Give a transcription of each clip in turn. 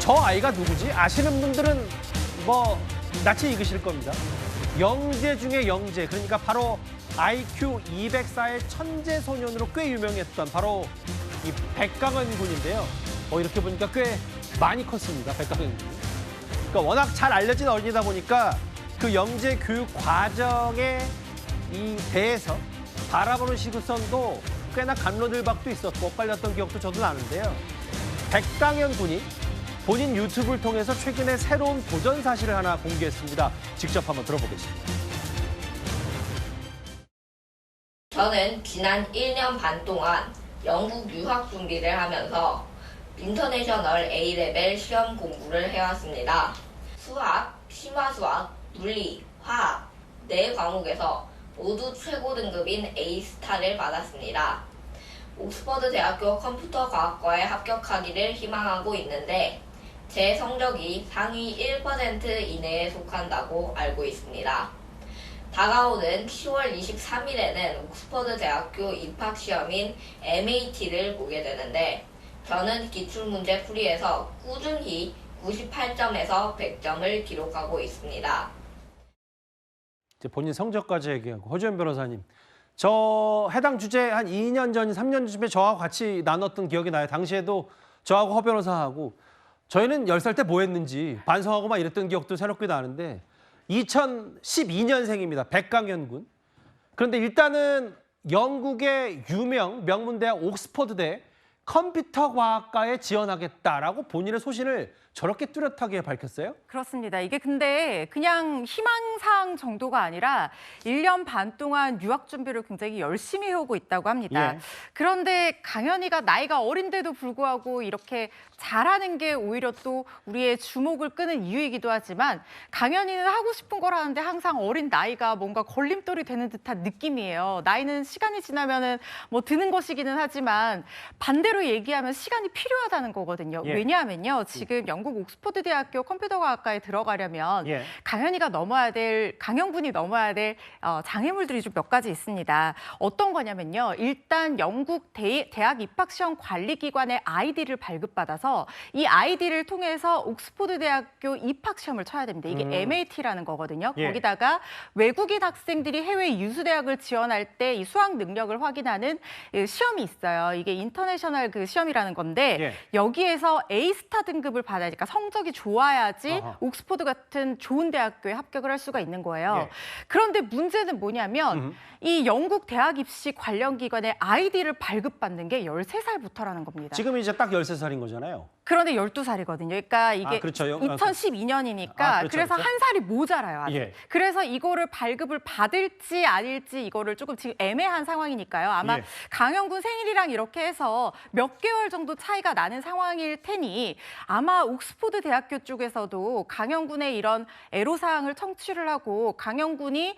저 아이가 누구지? 아시는 분들은 뭐 낯이 익으실 겁니다. 영재 중에 영재, 그러니까 바로 IQ 204의 천재 소년으로 꽤 유명했던 바로 이 백강현 군인데요. 이렇게 보니까 꽤 많이 컸습니다, 백강현 군이. 그러니까 워낙 잘 알려진 어린이다 보니까 그 영재 교육 과정에 이 대해서 바라보는 시선도 꽤나 감로들박도 있었고 엇갈렸던 기억도 저도 나는데요. 백강현 군이 본인 유튜브를 통해서 최근에 새로운 도전 사실을 하나 공개했습니다. 직접 한번 들어보겠습니다. 저는 지난 1년 반 동안 영국 유학 준비를 하면서 인터내셔널 A레벨 시험 공부를 해왔습니다. 수학, 심화수학, 물리, 화학, 4과목에서 모두 최고 등급인 A스타를 받았습니다. 옥스퍼드 대학교 컴퓨터과학과에 합격하기를 희망하고 있는데 제 성적이 상위 1% 이내에 속한다고 알고 있습니다. 다가오는 10월 23일에는 옥스퍼드 대학교 입학시험인 MAT를 보게 되는데 저는 기출문제 풀이에서 꾸준히 98점에서 100점을 기록하고 있습니다. 이제 본인 성적까지 얘기하고 허주연 변호사님, 저 해당 주제 한 2년 전, 3년 전에 저하고 같이 나눴던 기억이 나요. 당시에도 저하고 허 변호사하고 저희는 10살 때 뭐 했는지 반성하고 막 이랬던 기억도 새롭게 나는데 2012년생입니다. 백강현 군. 그런데 일단은 영국의 유명 명문대학 옥스퍼드대 컴퓨터과학과에 지원하겠다라고 본인의 소신을 저렇게 뚜렷하게 밝혔어요? 그렇습니다. 이게 근데 그냥 희망사항 정도가 아니라 1년 반 동안 유학 준비를 굉장히 열심히 해오고 있다고 합니다. 예. 그런데 강현이가 나이가 어린데도 불구하고 이렇게 잘하는 게 오히려 또 우리의 주목을 끄는 이유이기도 하지만 강현이는 하고 싶은 걸 하는데 항상 어린 나이가 뭔가 걸림돌이 되는 듯한 느낌이에요. 나이는 시간이 지나면은 뭐 드는 것이기는 하지만 반대로 얘기하면 시간이 필요하다는 거거든요. 예. 왜냐하면요. 지금 영국 옥스퍼드 대학교 컴퓨터과학과에 들어가려면 예. 강현군이 넘어야 될 장애물들이 좀 몇 가지 있습니다. 어떤 거냐면요. 일단 영국 대학 입학시험 관리기관의 아이디를 발급받아서 이 아이디를 통해서 옥스퍼드 대학교 입학시험을 쳐야 됩니다. 이게 MAT라는 거거든요. 예. 거기다가 외국인 학생들이 해외 유수대학을 지원할 때 이 수학 능력을 확인하는 시험이 있어요. 이게 인터내셔널 그 시험이라는 건데 예. 여기에서 A스타 등급을 받아야니까 성적이 좋아야지 아하. 옥스퍼드 같은 좋은 대학교에 합격을 할 수가 있는 거예요. 예. 그런데 문제는 뭐냐면 이 영국 대학 입시 관련 기관의 아이디를 발급받는 게 13살부터라는 겁니다. 지금 이제 딱 13살인 거잖아요. 그런데 12살이거든요. 그러니까 이게 그렇죠. 2012년이니까 그렇죠, 그래서 그렇죠. 한 살이 모자라요. 아직. 예. 그래서 이거를 발급을 받을지 아닐지 이거를 조금 지금 애매한 상황이니까요. 아마 예. 강현군 생일이랑 이렇게 해서 몇 개월 정도 차이가 나는 상황일 테니 아마 옥스퍼드 대학교 쪽에서도 강현군의 이런 애로사항을 청취를 하고 강현군이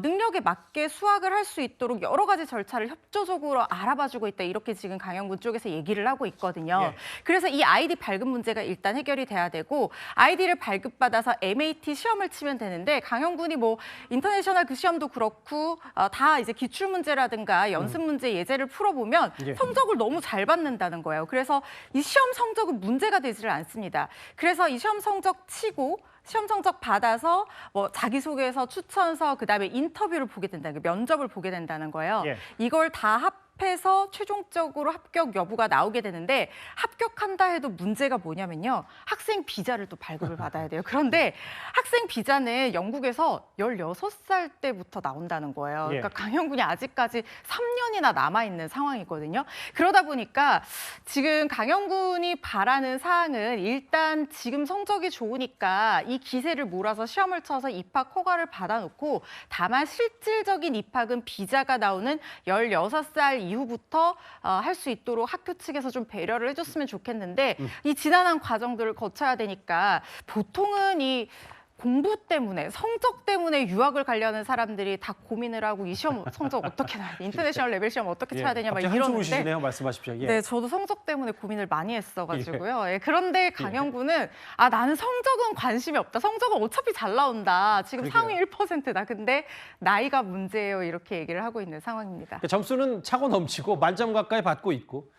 능력에 맞게 수학을 할 수 있도록 여러 가지 절차를 협조적으로 알아봐주고 있다. 이렇게 지금 강현군 쪽에서 얘기를 하고 있거든요. 예. 그래서 이 아이디 발급 문제가 일단 해결이 돼야 되고 아이디를 발급받아서 MAT 시험을 치면 되는데 강현군이 뭐 인터내셔널 그 시험도 그렇고 다 이제 기출 문제라든가 연습 문제 예제를 풀어보면 예. 성적을 너무 잘 받는다는 거예요. 그래서 이 시험 성적은 문제가 되지를 않습니다. 그래서 이 시험 성적 치고 시험 성적 받아서 뭐 자기소개서, 추천서, 그다음에 인터뷰를 보게 된다는 거예요. 면접을 보게 된다는 거예요. 예. 이걸 다 합해서 최종적으로 합격 여부가 나오게 되는데 합격한다 해도 문제가 뭐냐면요. 학생 비자를 또 발급을 받아야 돼요. 그런데 학생 비자는 영국에서 16살 때부터 나온다는 거예요. 예. 그러니까 강현군이 아직까지 3년이나 남아있는 상황이거든요. 그러다 보니까 지금 강현군이 바라는 사항은 일단 지금 성적이 좋으니까 이 기세를 몰아서 시험을 쳐서 입학 허가를 받아놓고 다만 실질적인 입학은 비자가 나오는 16살 이후부터 할 수 있도록 학교 측에서 좀 배려를 해줬으면 좋겠는데 이 지난한 과정들을 거쳐야 되니까 보통은 이 공부 때문에, 성적 때문에 유학을 가려는 사람들이 다 고민을 하고 이 시험 성적 어떻게 나야 돼? 인터내셔널 레벨 시험 어떻게 쳐야 되냐 막 갑자기 한숨을 이러는데 쉬시네요. 말씀하십시오. 예. 네, 저도 성적 때문에 고민을 많이 했어가지고요. 예, 그런데 강현군은 나는 성적은 관심이 없다. 성적은 어차피 잘 나온다. 지금 그러게요. 상위 1%다. 근데 나이가 문제예요. 이렇게 얘기를 하고 있는 상황입니다. 점수는 차고 넘치고 만점 가까이 받고 있고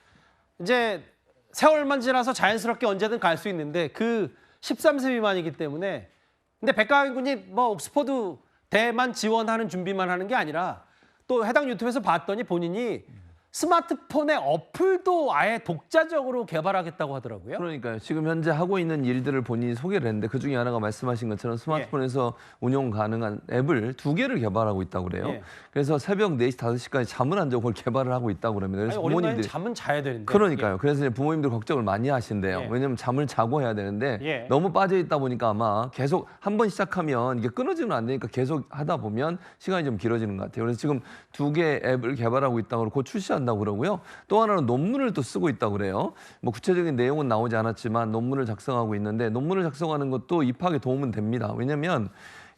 이제 세월만 지나서 자연스럽게 언제든 갈 수 있는데 그 13세 미만이기 때문에 근데 백가영 군이 뭐 옥스퍼드 대만 지원하는 준비만 하는 게 아니라 또 해당 유튜브에서 봤더니 본인이 스마트폰의 어플도 아예 독자적으로 개발하겠다고 하더라고요. 그러니까요. 지금 현재 하고 있는 일들을 본인이 소개를 했는데 그중에 하나가 말씀하신 것처럼 스마트폰에서 운용 가능한 앱을 2개를 개발하고 있다고 그래요. 예. 그래서 새벽 4시, 5시까지 잠을 안 자고 그걸 개발을 하고 있다고 그럽니다. 아니, 그래서 어린 나이에 부모님들이 잠은 자야 되는데. 그러니까요. 그래서 이제 부모님들 걱정을 많이 하신대요. 예. 왜냐하면 잠을 자고 해야 되는데 예. 너무 빠져 있다 보니까 아마 계속 한 번 시작하면 이게 끊어지면 안 되니까 계속 하다 보면 시간이 좀 길어지는 것 같아요. 그래서 지금 2개 앱을 개발하고 있다고 그러고 곧 출시한다고 그러고요. 또 하나는 논문을 또 쓰고 있다고 그래요. 뭐 구체적인 내용은 나오지 않았지만 논문을 작성하고 있는데 논문을 작성하는 것도 입학에 도움은 됩니다. 왜냐하면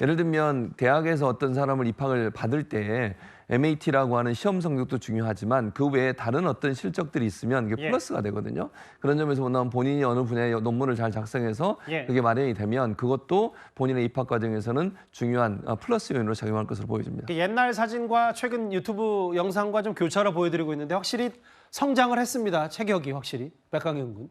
예를 들면 대학에서 어떤 사람을 입학을 받을 때 MAT라고 하는 시험 성적도 중요하지만 그 외에 다른 어떤 실적들이 있으면 이게 예. 플러스가 되거든요. 그런 점에서 보면 본인이 어느 분야의 논문을 잘 작성해서 예. 그게 마련이 되면 그것도 본인의 입학 과정에서는 중요한 플러스 요인으로 작용할 것으로 보여집니다. 옛날 사진과 최근 유튜브 영상과 좀 교차로 보여드리고 있는데 확실히 성장을 했습니다. 체격이 확실히 백강현 군.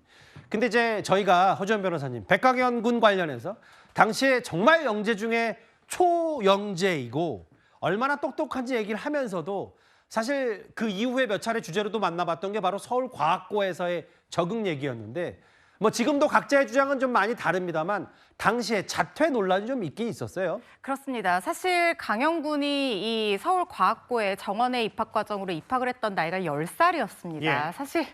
근데 이제 저희가 허주현 변호사님 백강현 군 관련해서 당시에 정말 영재 중에 초영재이고 얼마나 똑똑한지 얘기를 하면서도 사실 그 이후에 몇 차례 주제로도 만나봤던 게 바로 서울과학고에서의 적응 얘기였는데 뭐 지금도 각자의 주장은 좀 많이 다릅니다만 당시에 자퇴 논란이 좀 있긴 있었어요. 그렇습니다. 사실 강영 군이 이 서울과학고에 정원외 입학 과정으로 입학을 했던 나이가 10살이었습니다. 예. 사실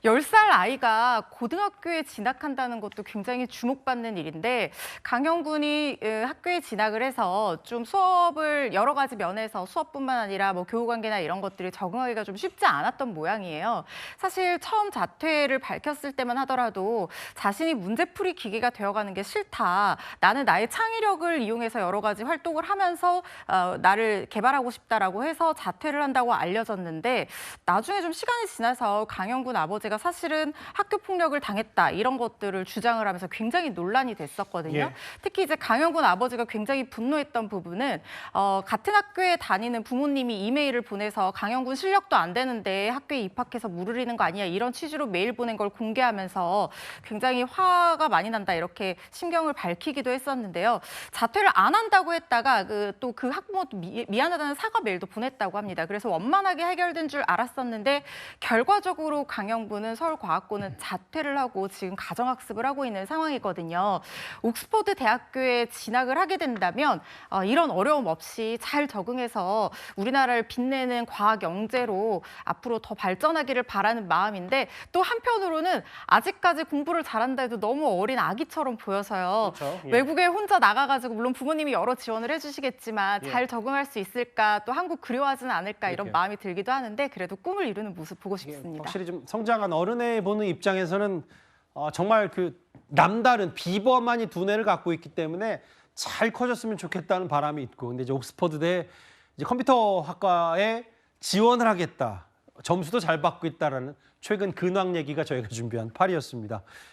10살 아이가 고등학교에 진학한다는 것도 굉장히 주목받는 일인데 강영 군이 학교에 진학을 해서 좀 수업을 여러 가지 면에서 수업뿐만 아니라 뭐 교우 관계나 이런 것들이 적응하기가 좀 쉽지 않았던 모양이에요. 사실 처음 자퇴를 밝혔을 때만 하더라도 자신이 문제풀이 기계가 되어가는 게 싫다. 나는 나의 창의력을 이용해서 여러 가지 활동을 하면서 나를 개발하고 싶다라고 해서 자퇴를 한다고 알려졌는데 나중에 좀 시간이 지나서 강영 군 아버지가 사실은 학교 폭력을 당했다 이런 것들을 주장을 하면서 굉장히 논란이 됐었거든요. 예. 특히 이제 강영 군 아버지가 굉장히 분노했던 부분은 같은 학교에 다니는 부모님이 이메일을 보내서 강영 군 실력도 안 되는데 학교에 입학해서 무르리는 거 아니야 이런 취지로 메일 보낸 걸 공개하면서 굉장히 화가 많이 난다 이렇게 심경을 밝히기도 했었는데요. 자퇴를 안 한다고 했다가 또 그 학부모도 미안하다는 사과 메일도 보냈다고 합니다. 그래서 원만하게 해결된 줄 알았었는데 결과적으로 강영군은 서울과학고는 자퇴를 하고 지금 가정학습을 하고 있는 상황이거든요. 옥스퍼드 대학교에 진학을 하게 된다면 이런 어려움 없이 잘 적응해서 우리나라를 빛내는 과학 영재로 앞으로 더 발전하기를 바라는 마음인데 또 한편으로는 아직까지 공부를 잘한다 해도 너무 어린 아기처럼 보여서요. 그렇죠. 예. 외국에 혼자 나가가지고 물론 부모님이 여러 지원을 해주시겠지만 예. 잘 적응할 수 있을까 또 한국 그리워하지는 않을까 이런 그러게요. 마음이 들기도 하는데 그래도 꿈을 이루는 모습 보고 싶습니다. 확실히 좀 성장한 어른애 보는 입장에서는 정말 그 남다른 비범한이 두뇌를 갖고 있기 때문에 잘 커졌으면 좋겠다는 바람이 있고 근데 이제 옥스퍼드대 이제 컴퓨터학과에 지원을 하겠다. 점수도 잘 받고 있다라는 최근 근황 얘기가 저희가 준비한 8위였습니다.